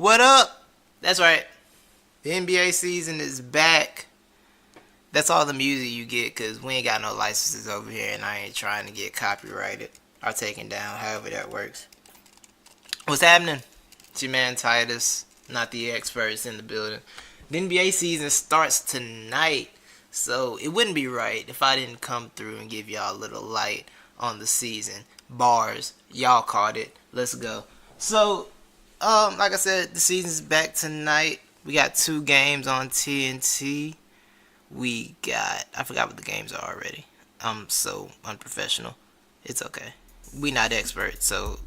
What up? That's right. The NBA season is back. That's all the music you get because we ain't got no licenses over here and I ain't trying to get copyrighted or taken down, however that works. What's happening? It's your man Titus, not the experts in the building. The NBA season starts tonight, so it wouldn't be right if I didn't come through and give y'all a little light on the season. Bars, y'all caught it. Let's go. So, like I said, the season's back tonight. We got 2 games on TNT. I forgot what the games are already. I'm so unprofessional. It's okay. We not experts, so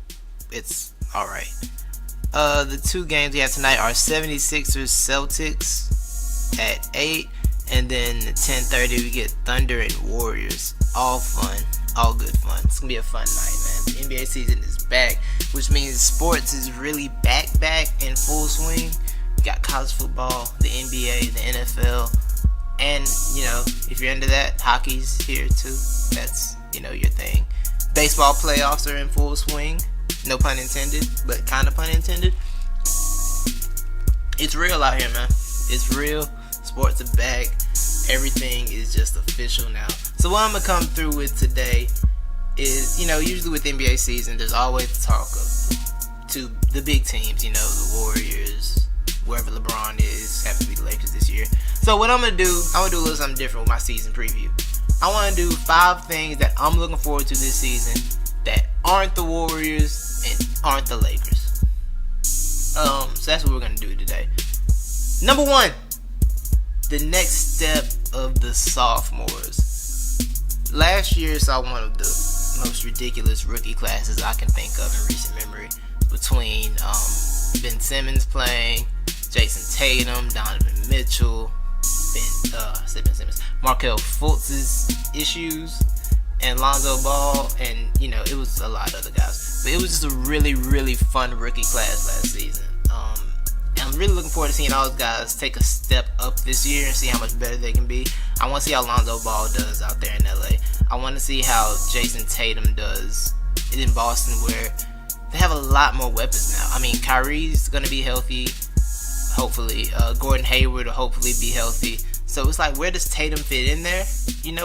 it's alright. The 2 games we have tonight are 76ers Celtics at 8. And then at 10:30 we get Thunder and Warriors. All fun. All good fun. It's going to be a fun night, man. The NBA season is back, which means sports is really back in full swing. We got college football, the NBA, the NFL. And, if you're into that, hockey's here too. That's, your thing. Baseball playoffs are in full swing. No pun intended, but kind of pun intended. It's real out here, man. It's real. Sports are back. Everything is just official now. So what I'm going to come through with today is, usually with NBA season, there's always the talk of to the big teams, the Warriors, wherever LeBron is, happens to be the Lakers this year. So what I'm going to do a little something different with my season preview. I want to do 5 things that I'm looking forward to this season that aren't the Warriors and aren't the Lakers. So that's what we're going to do today. Number 1. The next step of the sophomores. Last year saw one of the most ridiculous rookie classes I can think of in recent memory. Between Ben Simmons playing, Jason Tatum, Donovan Mitchell, Markelle Fultz's issues, and Lonzo Ball, and it was a lot of other guys. But it was just a really, really fun rookie class last season. I'm really looking forward to seeing all those guys take a step up this year and see how much better they can be. I want to see how Lonzo Ball does out there in LA. I want to see how Jason Tatum does in Boston, where they have a lot more weapons now. I mean, Kyrie's going to be healthy, hopefully. Gordon Hayward will hopefully be healthy. So it's like, where does Tatum fit in there?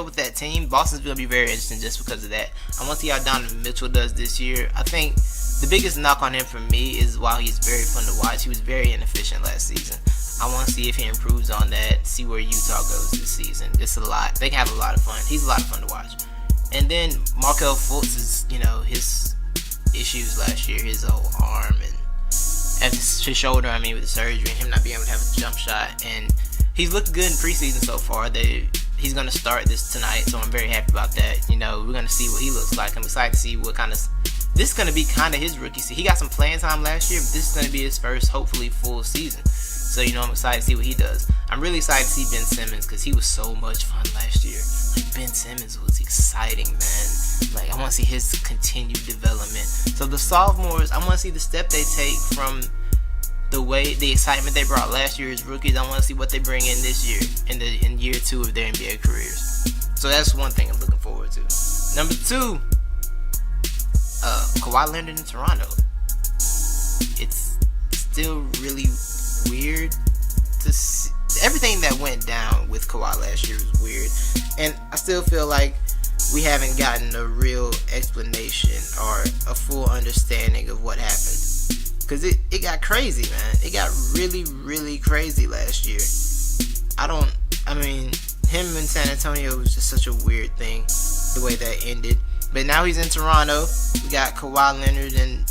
With that team, Boston's going to be very interesting just because of that. I want to see how Donovan Mitchell does this year. I think the biggest knock on him for me is while he's very fun to watch, he was very inefficient last season. I want to see if he improves on that, see where Utah goes this season. It's a lot. They can have a lot of fun. He's a lot of fun to watch. And then Markelle Fultz is, his issues last year, his whole arm and his shoulder, with the surgery and him not being able to have a jump shot. And he's looked good in preseason so far. He's going to start this tonight, so I'm very happy about that. We're going to see what he looks like. I'm excited to see what kind of... This is going to be kind of his rookie season. He got some playing time last year, but this is going to be his first, hopefully, full season. So, I'm excited to see what he does. I'm really excited to see Ben Simmons because he was so much fun last year. Ben Simmons was exciting, man. I want to see his continued development. So, the sophomores, I want to see the step they take from the excitement they brought last year as rookies. I want to see what they bring in this year, in year 2 of their NBA careers. So, that's one thing I'm looking forward to. Number 2. Kawhi Leonard in Toronto. It's still really weird to see. Everything that went down with Kawhi last year was weird, and I still feel like we haven't gotten a real explanation or a full understanding of what happened. Because it got crazy, man. It got really, really crazy last year. Him in San Antonio was just such a weird thing, the way that ended. But now he's in Toronto. We got Kawhi Leonard and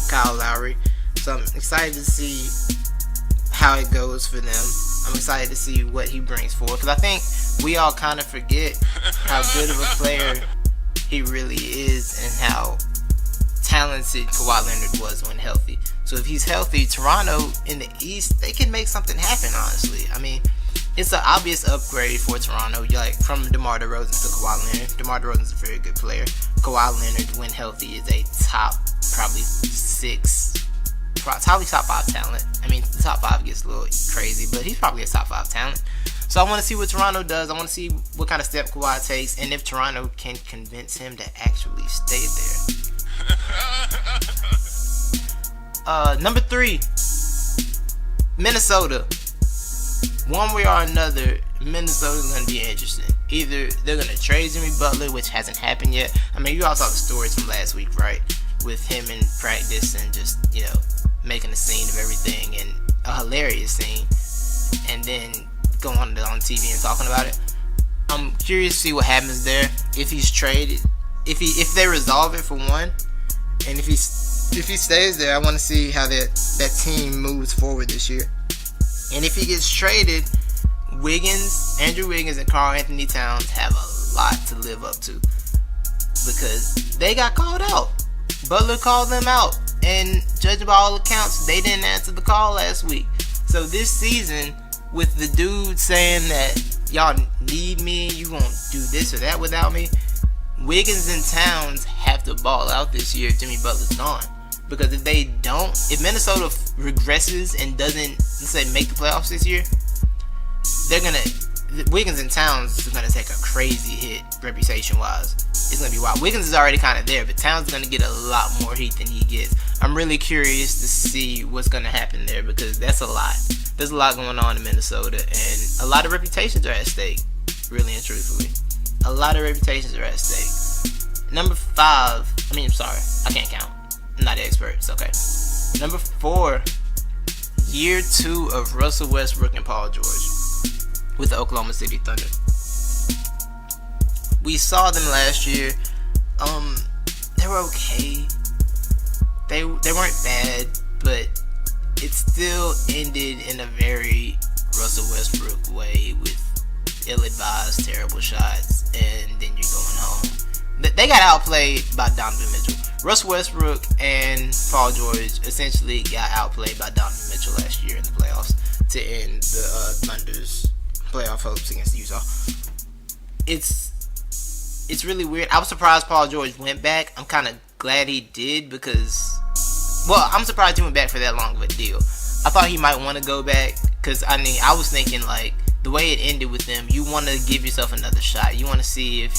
Kyle Lowry. So I'm excited to see how it goes for them. I'm excited to see what he brings forward. Because I think we all kind of forget how good of a player he really is and how talented Kawhi Leonard was when healthy. So if he's healthy, Toronto in the East, they can make something happen, honestly. It's an obvious upgrade for Toronto, from DeMar DeRozan to Kawhi Leonard. DeMar DeRozan's a very good player. Kawhi Leonard, when healthy, is a top, probably top 5 talent. The top 5 gets a little crazy, but he's probably a top 5 talent. So I want to see what Toronto does. I want to see what kind of step Kawhi takes, and if Toronto can convince him to actually stay there. Number 3. Minnesota, one way or another, Minnesota's going to be interesting. Either they're going to trade Jimmy Butler, which hasn't happened yet. I mean, you all saw the stories from last week, right? With him in practice and just, making a scene of everything, and a hilarious scene. And then going on TV and talking about it. I'm curious to see what happens there. If he's traded, if they resolve it for one, and if he stays there, I want to see how that team moves forward this year. And if he gets traded, Andrew Wiggins and Karl Anthony Towns have a lot to live up to, because they got called out. Butler called them out, and judging by all accounts, they didn't answer the call last week. So this season, with the dude saying that y'all need me, you won't do this or that without me, Wiggins and Towns have to ball out this year if Jimmy Butler's gone. Because if they don't, if Minnesota regresses and doesn't, let's say, make the playoffs this year, Wiggins and Towns are gonna take a crazy hit reputation wise. It's gonna be wild. Wiggins is already kind of there, but Towns is gonna get a lot more heat than he gets. I'm really curious to see what's gonna happen there, because that's a lot. There's a lot going on in Minnesota, and a lot of reputations are at stake. Really and truthfully, a lot of reputations are at stake. Number 5. I can't count. I'm not an expert. It's okay. Number 4. Year 2 of Russell Westbrook and Paul George with the Oklahoma City Thunder. We saw them last year. They were okay. They weren't bad, but it still ended in a very Russell Westbrook way, with ill-advised, terrible shots, and then you're going home. They got outplayed by Donovan Mitchell. Russell Westbrook and Paul George essentially got outplayed by Donovan Mitchell last year in the playoffs to end the Thunder's playoff hopes against Utah. It's really weird. I was surprised Paul George went back. I'm kind of glad he did, because, I'm surprised he went back for that long of a deal. I thought he might want to go back, because I was thinking, like, the way it ended with them, you want to give yourself another shot. You want to see if,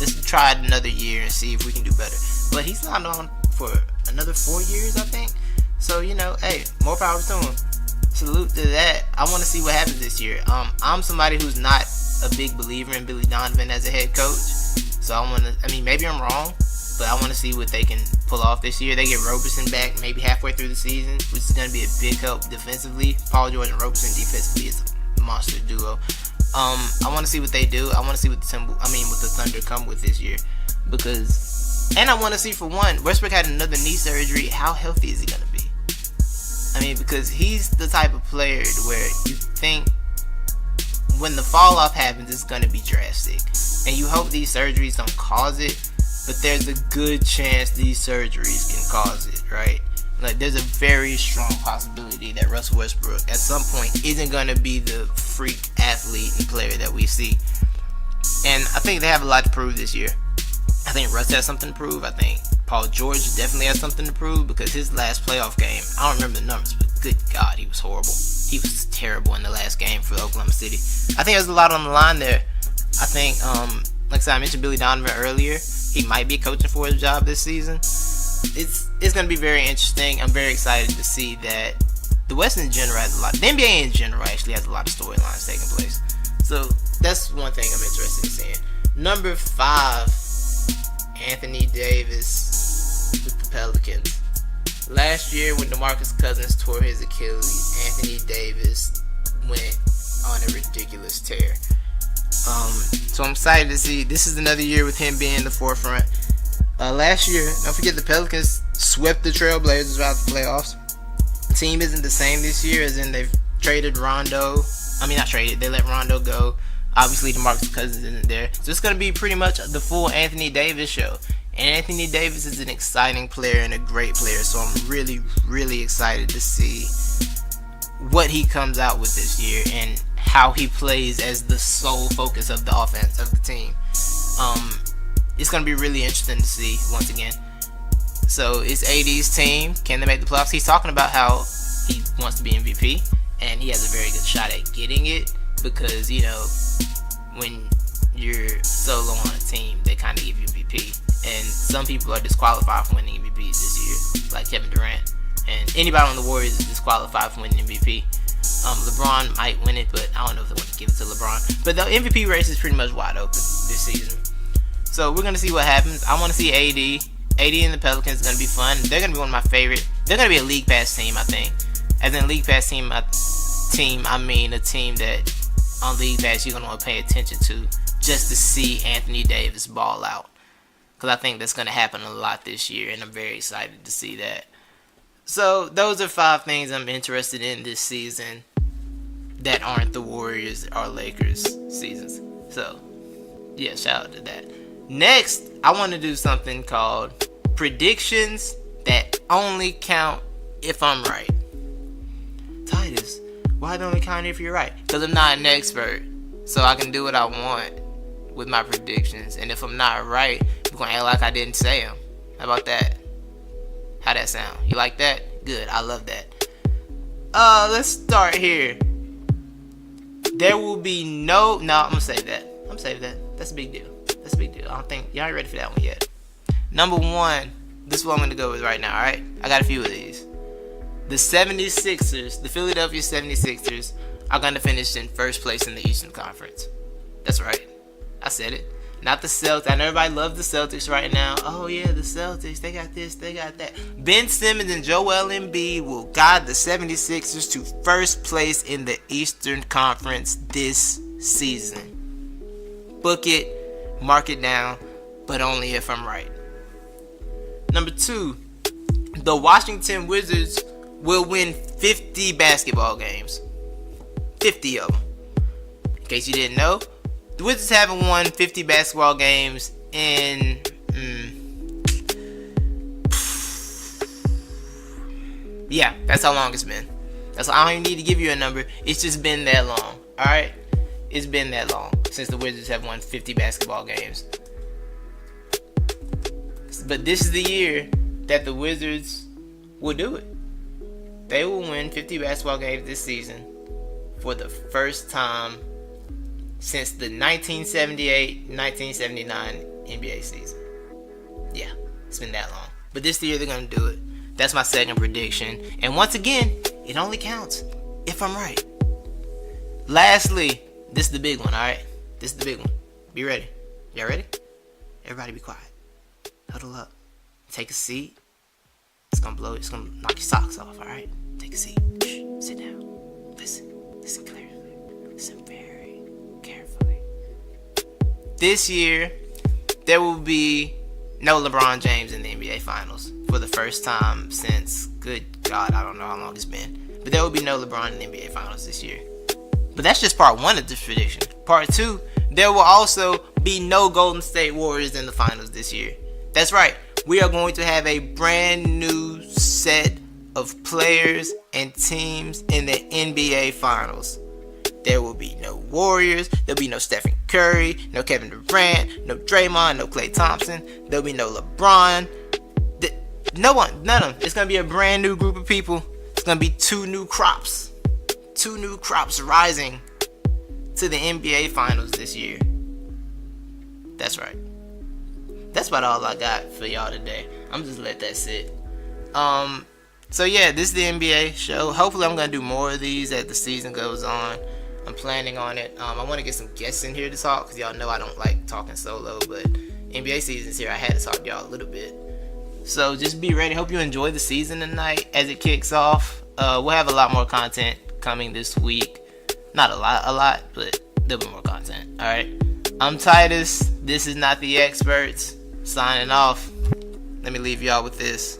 let's try it another year and see if we can do better. But he's not on for another 4 years, I think. So, hey, more power to him. Salute to that. I want to see what happens this year. I'm somebody who's not a big believer in Billy Donovan as a head coach. So maybe I'm wrong, but I want to see what they can pull off this year. They get Roberson back maybe halfway through the season, which is going to be a big help defensively. Paul George and Roberson defensively is a monster duo. I want to see what they do. I want to see what the Thunder come with this year, and I want to see, for one, Westbrook had another knee surgery. How healthy is he going to be? Because he's the type of player where you think when the fall off happens, it's going to be drastic. And you hope these surgeries don't cause it, but there's a good chance these surgeries can cause it, right? Like, there's a very strong possibility that Russell Westbrook at some point isn't going to be the freak athlete and player that we see. And I think they have a lot to prove this year. I think Russ has something to prove. I think Paul George definitely has something to prove, because his last playoff game, I don't remember the numbers, but good God, he was horrible. He was terrible in the last game for Oklahoma City. I think there's a lot on the line there. I think, like I said, I mentioned Billy Donovan earlier. He might be coaching for his job this season. It's going to be very interesting. I'm very excited to see that the West in general has a lot. The NBA in general actually has a lot of storylines taking place. So that's one thing I'm interested in seeing. Number 5, Anthony Davis with the Pelicans. Last year when DeMarcus Cousins tore his Achilles, Anthony Davis went on a ridiculous tear. So I'm excited to see. This is another year with him being in the forefront. Last year, don't forget, the Pelicans swept the Trailblazers out of the playoffs. The team isn't the same this year, as in they've traded Rondo. Not traded. They let Rondo go. Obviously, DeMarcus Cousins isn't there. So it's going to be pretty much the full Anthony Davis show. And Anthony Davis is an exciting player and a great player. So I'm really, really excited to see what he comes out with this year and how he plays as the sole focus of the offense of the team. It's going to be really interesting to see once again. So it's AD's team. Can they make the playoffs? He's talking about how he wants to be MVP, and he has a very good shot at getting it, because, when you're solo on a team, they kind of give you MVP. And some people are disqualified from winning MVPs this year, like Kevin Durant. And anybody on the Warriors is disqualified from winning MVP. LeBron might win it, but I don't know if they want to give it to LeBron. But the MVP race is pretty much wide open this season. So we're gonna see what happens. I want to see AD. AD and the Pelicans is gonna be fun. They're gonna be one of my favorite. They're gonna be a league pass team, I think. As in league pass team, I mean a team that on league pass you're gonna want to pay attention to just to see Anthony Davis ball out. Because I think that's gonna happen a lot this year, and I'm very excited to see that. So those are 5 things I'm interested in this season that aren't the Warriors or Lakers seasons. So yeah, shout out to that. Next, I want to do something called predictions that only count if I'm right. Titus, why don't it count if you're right? Because I'm not an expert, so I can do what I want with my predictions. And if I'm not right, I'm going to act like I didn't say them. How about that? How that sound? You like that? Good, I love that. Let's start here. There will be no... No, I'm going to save that. I'm going to save that. That's a big deal. That's a big deal. I don't think... Y'all ain't ready for that one yet. Number 1. This is what I'm going to go with right now, alright? I got a few of these. The 76ers, the Philadelphia 76ers, are going to finish in first place in the Eastern Conference. That's right. I said it. Not the Celtics. I know everybody loves the Celtics right now. Oh, yeah, the Celtics. They got this. They got that. Ben Simmons and Joel Embiid will guide the 76ers to first place in the Eastern Conference this season. Book it. Mark it down. But only if I'm right. Number 2. The Washington Wizards will win 50 basketball games. 50 of them. In case you didn't know, the Wizards haven't won 50 basketball games in... yeah, that's how long it's been. That's I don't even need to give you a number. It's just been that long. Alright? It's been that long since the Wizards have won 50 basketball games. But this is the year that the Wizards will do it. They will win 50 basketball games this season for the first time since the 1978-1979 NBA season. Yeah, it's been that long. But this year they're going to do it. That's my second prediction. And once again, it only counts if I'm right. Lastly, this is the big one, alright? This is the big one. Be ready. Y'all ready? Everybody be quiet. Huddle up. Take a seat. It's going to blow. It's going to knock your socks off, alright? Take a seat. Shh. Sit down. Listen. Listen clearly. Listen very carefully. This year, there will be no LeBron James in the NBA Finals for the first time since, good God, I don't know how long it's been. But there will be no LeBron in the NBA Finals this year. But that's just part 1 of this prediction. Part 2, there will also be no Golden State Warriors in the Finals this year. That's right. We are going to have a brand new set of players and teams in the NBA Finals. There will be no Warriors. There'll be no Stephen Curry, no Kevin Durant, no Draymond, no Klay Thompson. There'll be no LeBron. No one, none of them. It's going to be a brand new group of people. It's going to be 2 new crops. 2 new crops rising to the NBA Finals this year. That's right. That's about all I got for y'all today. I'm just let that sit. So yeah, this is the NBA show. Hopefully I'm going to do more of these as the season goes on. I'm planning on it. I want to get some guests in here to talk because y'all know I don't like talking solo, but NBA season's here. I had to talk to y'all a little bit. So just be ready. Hope you enjoy the season tonight as it kicks off. We'll have a lot more content coming this week. Not a lot, but there'll be more content. Alright. I'm Titus. This is Not the Experts. Signing off. Let me leave y'all with this.